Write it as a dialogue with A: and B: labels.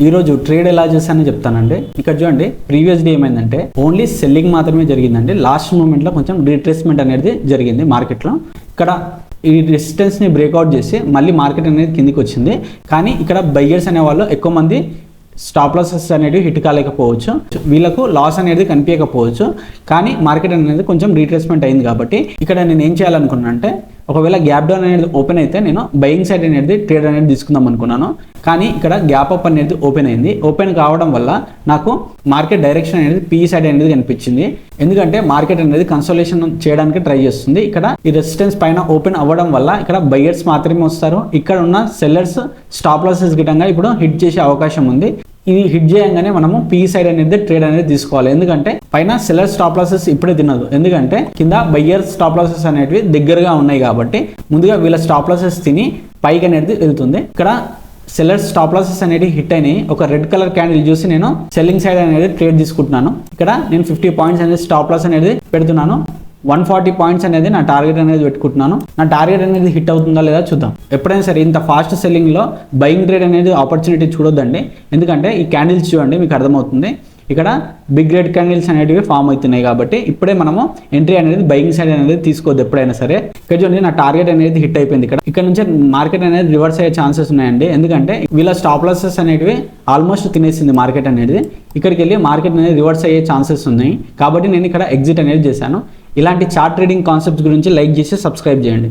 A: ఈ రోజు ట్రేడ్ ఎలా చేశానని చెప్తానండి. ఇక్కడ చూడండి, ప్రీవియస్ డే ఏమైందంటే ఓన్లీ సెల్లింగ్ మాత్రమే జరిగిందండి. లాస్ట్ మూమెంట్ లో కొంచెం రీట్రేస్మెంట్ అనేది జరిగింది మార్కెట్ లో. ఇక్కడ ఈ రెసిస్టెన్స్ ని బ్రేక్అవుట్ చేసి మళ్ళీ మార్కెట్ అనేది కిందికి వచ్చింది. కానీ ఇక్కడ బయ్యర్స్ అనే వాళ్ళు ఎక్కువ మంది స్టాప్ లాసెస్ అనేవి హిట్ కాలేకపోవచ్చు, వీళ్ళకు లాస్ అనేది కనిపించకపోవచ్చు. కానీ మార్కెట్ అనేది కొంచెం రీట్రేస్మెంట్ అయింది కాబట్టి ఇక్కడ నేను ఏం చేయాలనుకున్నాను అంటే, ఒకవేళ గ్యాప్ డౌన్ అనేది ఓపెన్ అయితే నేను బయింగ్ సైడ్ అనేది ట్రేడ్ అనేది తీసుకుందాం అనుకున్నాను. కానీ ఇక్కడ గ్యాప్ అప్ అనేది ఓపెన్ అయింది. ఓపెన్ కావడం వల్ల నాకు మార్కెట్ డైరెక్షన్ అనేది పీ సైడ్ అనేది కనిపించింది. ఎందుకంటే మార్కెట్ అనేది కన్సోలేషన్ చేయడానికి ట్రై చేస్తుంది. ఇక్కడ ఈ రెసిస్టెన్స్ పైన ఓపెన్ అవ్వడం వల్ల ఇక్కడ బయ్యర్స్ మాత్రమే వస్తారు. ఇక్కడ ఉన్న సెల్లర్స్ స్టాప్ లాసెస్ గిటంగా ఇప్పుడు హిట్ చేసే అవకాశం ఉంది. ఇది హిట్ చేయగానే మనము పీ సైడ్ అనేది ట్రేడ్ అనేది తీసుకోవాలి. ఎందుకంటే పైన సెల్లర్ స్టాప్ లాసెస్ ఇప్పుడే తినదు, ఎందుకంటే కింద బయ్యర్ స్టాప్ లాసెస్ అనేవి దగ్గరగా ఉన్నాయి కాబట్టి ముందుగా వీళ్ళ స్టాప్ లాసెస్ తిని పైకి అనేది వెళ్తుంది. ఇక్కడ సెల్లర్ స్టాప్ లాసెస్ అనేది హిట్ అయినాయి. ఒక రెడ్ కలర్ క్యాండిల్ చూసి నేను సెల్లింగ్ సైడ్ అనేది ట్రేడ్ తీసుకుంటున్నాను. ఇక్కడ నేను 50 పాయింట్స్ అనేది స్టాప్ లాస్ అనేది పెడుతున్నాను. 140 పాయింట్స్ అనేది నా టార్గెట్ అనేది పెట్టుకుంటున్నాను. నా టార్గెట్ అనేది హిట్ అవుతుందా లేదా చూద్దాం. ఎప్పుడైనా సరే ఇంత ఫాస్ట్ సెల్లింగ్ లో బయింగ్ ట్రేడ్ అనేది ఆపర్చునిటీ చూడొద్దండి. ఎందుకంటే ఈ క్యాండిల్స్ చూడండి, మీకు అర్థమవుతుంది. ఇక్కడ బిగ్ రెడ్ క్యాండిల్స్ అనేవి ఫామ్ అవుతున్నాయి కాబట్టి ఇప్పుడే మనము ఎంట్రీ అనేది బయింగ్ సైడ్ అనేది తీసుకోవద్దు ఎప్పుడైనా సరే. ఇక్కడ చూడండి, నా టార్గెట్ అనేది హిట్ అయిపోయింది. ఇక్కడ నుంచి మార్కెట్ అనేది రివర్స్ అయ్యే ఛాన్సెస్ ఉన్నాయండి. ఎందుకంటే వీళ్ళ స్టాప్ లాసెస్ అనేవి ఆల్మోస్ట్ తినేసింది మార్కెట్ అనేది. ఇక్కడికి వెళ్ళి మార్కెట్ అనేది రివర్స్ అయ్యే ఛాన్సెస్ ఉన్నాయి కాబట్టి నేను ఇక్కడ ఎగ్జిట్ అనేది చేశాను. ఇలాంటి చార్ట్ ట్రేడింగ్ కాన్సెప్ట్స్ గురించి లైక్ చేసి సబ్స్క్రైబ్ చేయండి.